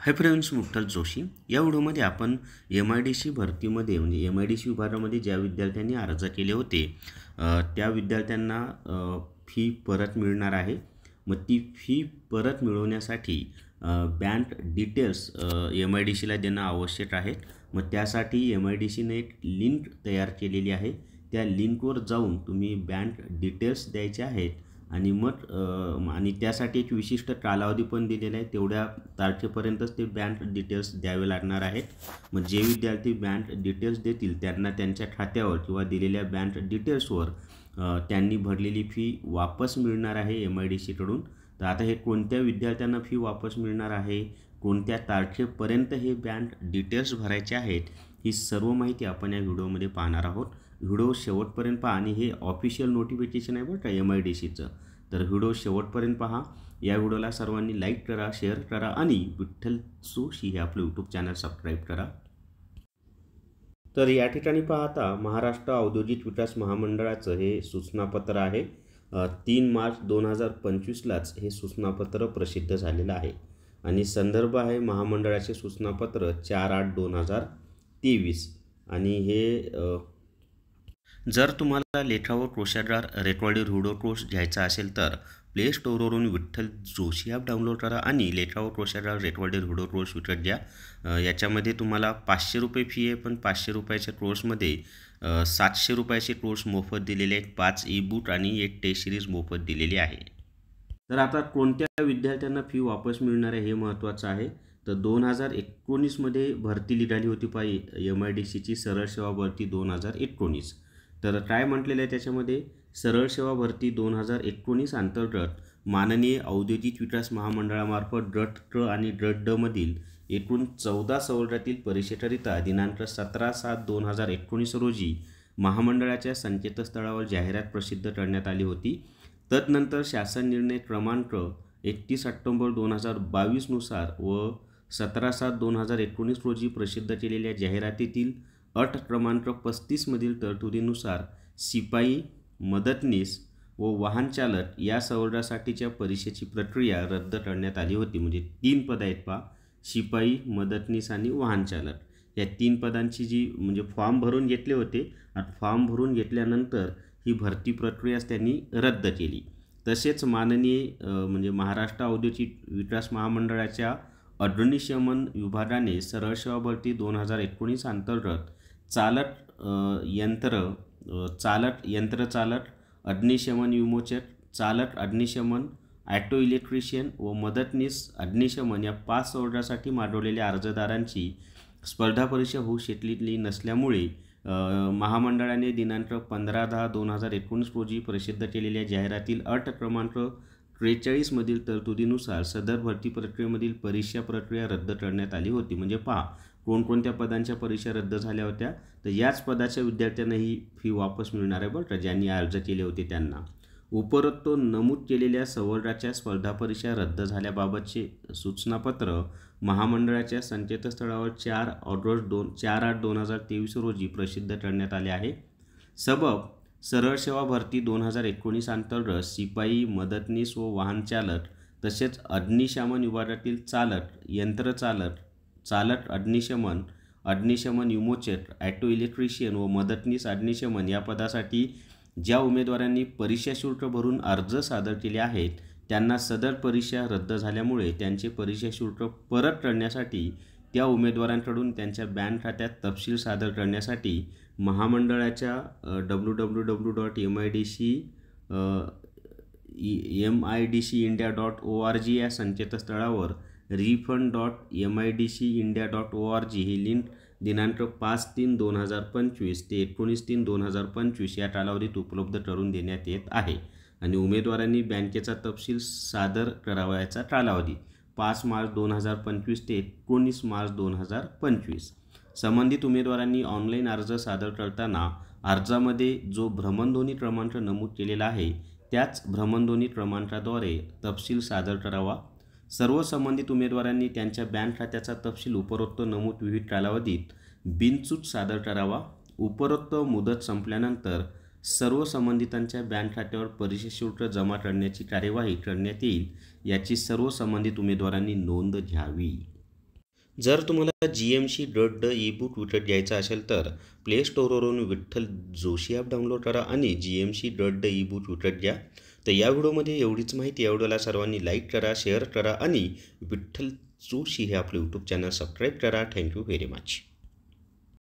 Hi friends, मुठ्ठल Joshi या व्हिडिओमध्ये आपण MIDC भरतीमध्ये म्हणजे MIDC विभागामध्ये ज्या विद्यार्थ्यांनी अर्ज केले होते त्या विद्यार्थ्यांना फी परत मिळणार आहे। मग ती फी परत मिळवण्यासाठी बँक डिटेल्स MIDCला देणं आवश्यक आहे। मग त्यासाठी MIDCने एक लिंक तयार केलेली आहे। त्या लिंकवर जाऊन तुम्ही बँक डिटेल्स द्यायचे आहेत आणि मग आणि त्यासाठी एक विशिष्ट कालावधी पण दिलेला आहे। तेवढ्या तारखेपर्यंतच ते बँक डिटेल्स द्यावे लागणार आहेत। मग जे विद्यार्थी बँक डिटेल्स देतील त्यांना त्यांच्या खात्यावर किंवा दिलेल्या बँक डिटेल्सवर त्यांनी भरलेली फी वापस मिळणार आहे MIDCकडून। तर आता हे कोणत्या विद्यार्थ्यांना फी वापस मिळणार आहे, कोणत्या तारखेपर्यंत हे बँक डिटेल्स भरायचे आहेत, ही सर्व माहिती आपण या व्हिडिओमध्ये पाहणार आहोत। व्हिडिओ शेवटपर्यंत पहा आणि हे ऑफिशियल नोटिफिकेशन आहे बरं का MIDCचं, तर व्हिडिओ शेवटपर्यंत पहा। या व्हिडिओला सर्वांनी लाईक करा, शेअर करा आणि विठ्ठल जोशी हे आपलं यूट्यूब चॅनल सबस्क्राईब करा। तर या ठिकाणी पाहता महाराष्ट्र औद्योगिक विकास महामंडळाचं हे सूचनापत्र आहे। 3 मार्च 2025लाच हे सूचनापत्र प्रसिद्ध झालेलं आहे आणि संदर्भ आहे महामंडळाचे सूचनापत्र 4/8/2023 आणि हे जर तुम्हाला लेखावर कोशागार रेकॉर्डेड व्हिडिओ कोर्स घ्यायचा असेल तर प्ले स्टोअरवरून विठ्ठल जोशी ॲप डाउनलोड करा आणि लेखावर कोशागार रेकॉर्डेड व्हिडिओ कोर्स विकत घ्या। याच्यामध्ये तुम्हाला 500 रुपये फी आहे, पण 500 रुपयाच्या कोर्समध्ये 700 रुपयाचे कोर्स मोफत दिलेले आहेत, 5 ई-बुक आणि एक टेस्ट सिरीज मोफत दिलेली आहे। तर आता कोणत्या विद्यार्थ्यांना फी वापस मिळणार आहे हे महत्त्वाचं आहे। तर 2019मध्ये भरती निघाली होती पाहिजे MIDCची सरळ सेवा भरती 2019। तर काय म्हटलेलं आहे त्याच्यामध्ये, सरळ सेवा भरती 2019 अंतर्गत माननीय औद्योगिक विकास महामंडळामार्फत गट क आणि गट ड मधील एकूण 14 सवलतीतील परीक्षेकरिता दिनांक 17/7/2019 रोजी महामंडळाच्या संकेतस्थळावर जाहिरात प्रसिद्ध करण्यात आली होती। तदनंतर शासन निर्णय क्रमांक 31 ऑक्टोबर 2022 नुसार व 17/7/2019 रोजी प्रसिद्ध केलेल्या जाहिरातीतील अट क्रमांक 35 मधील तरतुदीनुसार शिपाई, मदतनीस व वाहन चालक या सवलतीसाठीच्या परीक्षेची प्रक्रिया रद्द करण्यात आली होती। म्हणजे 3 पद आहेत पहा, शिपाई, मदतनीस आणि वाहन चालक। या 3 पदांची जी म्हणजे फॉर्म भरून घेतले होते आणि फॉर्म भरून घेतल्यानंतर ही भरती प्रक्रियाच त्यांनी रद्द केली। तसेच माननीय म्हणजे महाराष्ट्र औद्योगिक विकास महामंडळाच्या अग्निशमन विभागाने सरळ सेवा भरती 2019 अंतर्गत यंत्रचालक, अग्निशमन विमोचक, चालक अग्निशमन, ऑटो इलेक्ट्रिशियन व मदतनीस अग्निशमन या 5 सवलतीसाठी मागवलेल्या अर्जदारांची स्पर्धा परीक्षा होऊ शकलेली नसल्यामुळे महामंडळाने दिनांक 15/10/2019 रोजी प्रसिद्ध केलेल्या जाहिरातील अट क्रमांक 43 मधील तरतुदीनुसार सदर भरती प्रक्रियेमधील परीक्षा प्रक्रिया रद्द करण्यात आली होती। म्हणजे पहा कोणकोणत्या पदांच्या परीक्षा रद्द झाल्या होत्या, तर याच पदाच्या विद्यार्थ्यांना ही फी वापस मिळणार आहे बरं का, ज्यांनी अर्ज केले होते त्यांना। उपरोक्त नमूद केलेल्या सवलतीच्या स्पर्धा परीक्षा रद्द झाल्याबाबतचे सूचनापत्र महामंडळाच्या संकेतस्थळावर 4/8/2023 रोजी प्रसिद्ध करण्यात आले आहे। सबब सरळ सेवा भरती 2019 अंतर्गत शिपाई, मदतनीस व वाहन चालक तसेच अग्निशमन विभागातील चालक, यंत्रचालक, चालक अग्निशमन, अग्निशमन विमोचक, ऑटो इलेक्ट्रिशियन व मदतनीस अग्निशमन या पदासाठी ज्या उमेदवारांनी परीक्षा शुल्क भरून अर्ज सादर केले आहेत त्यांना सदर परीक्षा रद्द झाल्यामुळे त्यांचे परीक्षा शुल्क परत करण्यासाठी त्या उमेदवारांकडून त्यांच्या बँक खात्यात तपशील सादर करण्यासाठी महामंडळाच्या www.midcindia.org या संकेतस्थळावर refund.midcindia.org ही लिंक दिनांक 5/3/2025 ते 19/3/2025 या कालावधीत उपलब्ध करून देण्यात येत आहे आणि उमेदवारांनी बँकेचा तपशील सादर करावयाचा कालावधी 5 मार्च 2025 ते 19 मार्च 2025। संबंधित उमेदवारांनी ऑनलाईन अर्ज सादर करताना अर्जामध्ये जो भ्रमणध्वनी क्रमांक नमूद केलेला आहे त्याच भ्रमणध्वनी क्रमांकाद्वारे तपशील सादर करावा। सर्व संबंधित उमेदवारांनी त्यांच्या बँक खात्याचा तपशील उपरोक्त नमूद विविध कालावधीत बिनचूक सादर करावा। उपरोक्त मुदत संपल्यानंतर सर्व संबंधितांच्या बँक खात्यावर परीक्षा शुल्क जमा करण्याची कार्यवाही करण्यात येईल, याची सर्व संबंधित उमेदवारांनी नोंद घ्यावी। जर तुम्हाला GMC डॉट ड ई बुक विकत घ्यायचा असेल तर प्ले स्टोअरवरून विठ्ठल जोशी ॲप डाउनलोड करा आणि GMC डॉट ड ई बुक विकत घ्या. तर या व्हिडिओमध्ये एवढीच माहिती. या व्हिडिओला सर्वांनी लाईक करा, शेअर करा आणि विठ्ठल जोशी हे आपलं यूट्यूब चॅनल सबस्क्राईब करा. Thank you very much.